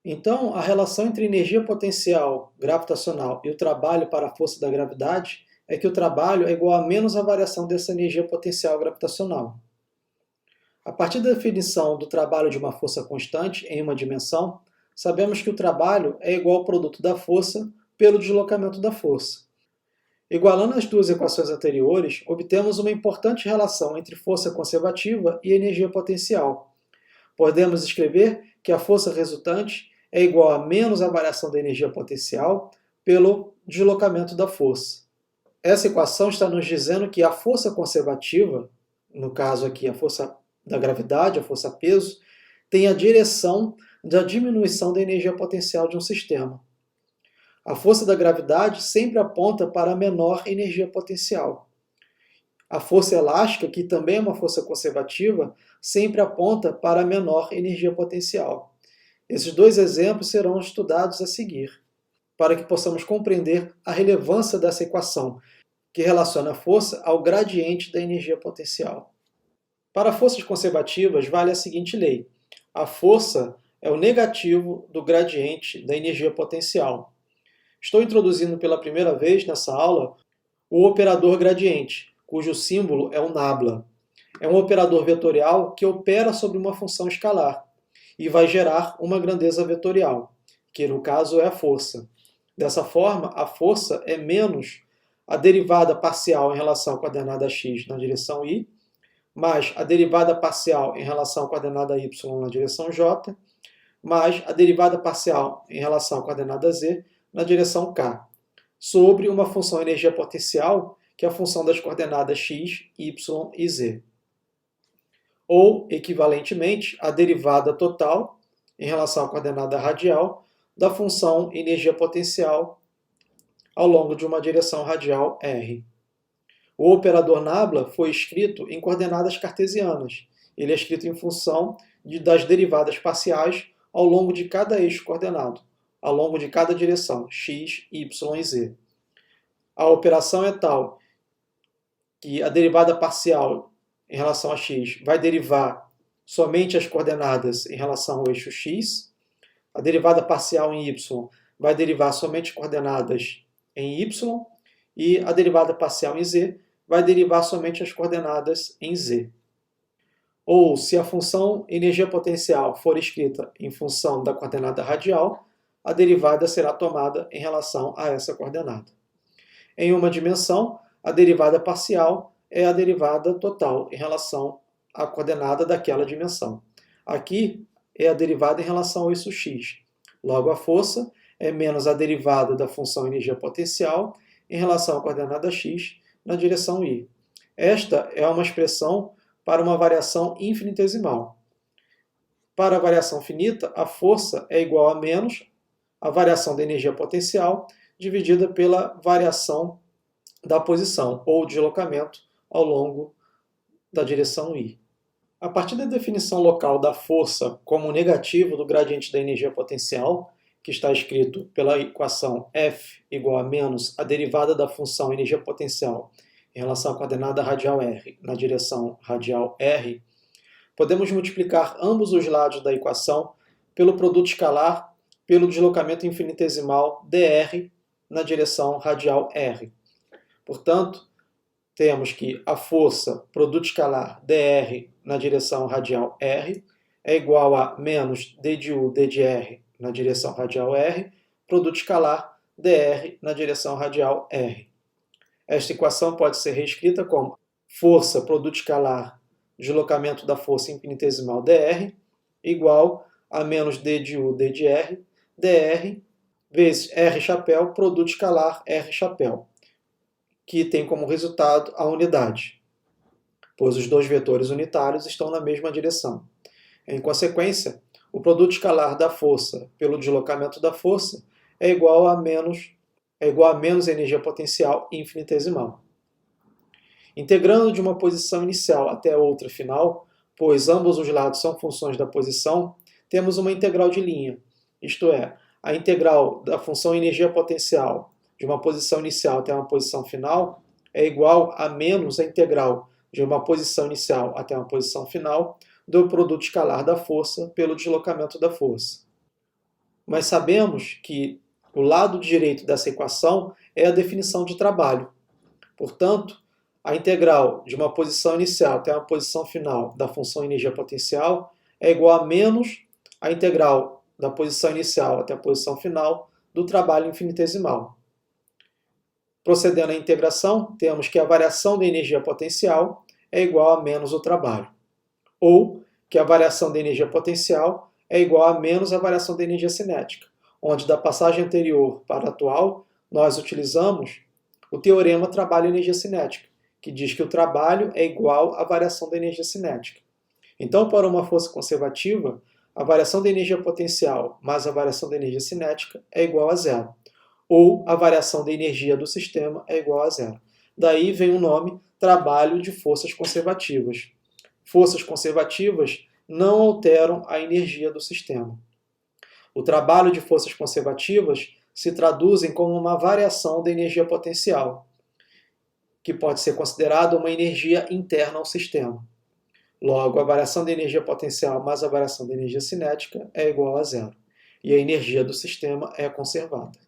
Então, a relação entre energia potencial gravitacional e o trabalho para a força da gravidade é que o trabalho é igual a menos a variação dessa energia potencial gravitacional. A partir da definição do trabalho de uma força constante em uma dimensão, sabemos que o trabalho é igual ao produto da força pelo deslocamento da força. Igualando as duas equações anteriores, obtemos uma importante relação entre força conservativa e energia potencial. Podemos escrever que a força resultante é igual a menos a variação da energia potencial pelo deslocamento da força. Essa equação está nos dizendo que a força conservativa, no caso aqui a força da gravidade, a força peso, tem a direção da diminuição da energia potencial de um sistema. A força da gravidade sempre aponta para a menor energia potencial. A força elástica, que também é uma força conservativa, sempre aponta para a menor energia potencial. Esses dois exemplos serão estudados a seguir, para que possamos compreender a relevância dessa equação, que relaciona a força ao gradiente da energia potencial. Para forças conservativas, vale a seguinte lei: a força é o negativo do gradiente da energia potencial. Estou introduzindo pela primeira vez nessa aula o operador gradiente, cujo símbolo é o nabla. É um operador vetorial que opera sobre uma função escalar e vai gerar uma grandeza vetorial, que no caso é a força. Dessa forma, a força é menos a derivada parcial em relação à coordenada x na direção y, mais a derivada parcial em relação à coordenada y na direção j, mais a derivada parcial em relação à coordenada z na direção k, sobre uma função energia potencial, que é a função das coordenadas x, y e z. Ou, equivalentemente, a derivada total em relação à coordenada radial da função energia potencial ao longo de uma direção radial r. O operador nabla foi escrito em coordenadas cartesianas. Ele é escrito em função das derivadas parciais ao longo de cada eixo coordenado, ao longo de cada direção, x, y e z. A operação é tal que a derivada parcial em relação a x vai derivar somente as coordenadas em relação ao eixo x, a derivada parcial em y vai derivar somente coordenadas em y, e a derivada parcial em z vai derivar somente as coordenadas em z. Ou, se a função energia potencial for escrita em função da coordenada radial, a derivada será tomada em relação a essa coordenada. Em uma dimensão, a derivada parcial é a derivada total em relação à coordenada daquela dimensão. Aqui é a derivada em relação ao eixo x. Logo, a força é menos a derivada da função energia potencial em relação à coordenada x na direção y. Esta é uma expressão para uma variação infinitesimal. Para a variação finita, a força é igual a menos a variação da energia potencial dividida pela variação da posição ou deslocamento ao longo da direção y. A partir da definição local da força como negativo do gradiente da energia potencial, que está escrito pela equação F igual a menos a derivada da função energia potencial em relação à coordenada radial r na direção radial r, podemos multiplicar ambos os lados da equação pelo produto escalar pelo deslocamento infinitesimal dr na direção radial r. Portanto, temos que a força produto escalar dr na direção radial r é igual a menos d de u d de r na direção radial r, produto escalar dr na direção radial r. Esta equação pode ser reescrita como força produto escalar deslocamento da força infinitesimal dr igual a menos d de u d de r, dr vezes r chapéu produto escalar r chapéu, que tem como resultado a unidade, pois os dois vetores unitários estão na mesma direção. Em consequência, o produto escalar da força pelo deslocamento da força é igual a menos energia potencial infinitesimal. Integrando de uma posição inicial até outra final, pois ambos os lados são funções da posição, temos uma integral de linha, isto é, a integral da função energia potencial de uma posição inicial até uma posição final é igual a menos a integral de uma posição inicial até uma posição final do produto escalar da força pelo deslocamento da força. mas sabemos que o lado direito dessa equação é a definição de trabalho. Portanto, a integral de uma posição inicial até uma posição final da função energia potencial é igual a menos a integral da posição inicial até a posição final do trabalho infinitesimal. Procedendo à integração, temos que a variação da energia potencial é igual a menos o trabalho. Ou que a variação da energia potencial é igual a menos a variação da energia cinética, onde da passagem anterior para a atual, nós utilizamos o teorema trabalho-energia cinética, que diz que o trabalho é igual à variação da energia cinética. Então, para uma força conservativa, a variação da energia potencial mais a variação da energia cinética é igual a zero. Ou a variação da energia do sistema é igual a zero. Daí vem o nome trabalho de forças conservativas. Forças conservativas não alteram a energia do sistema. O trabalho de forças conservativas se traduzem como uma variação da energia potencial, que pode ser considerada uma energia interna ao sistema. Logo, a variação da energia potencial mais a variação da energia cinética é igual a zero. E a energia do sistema é conservada.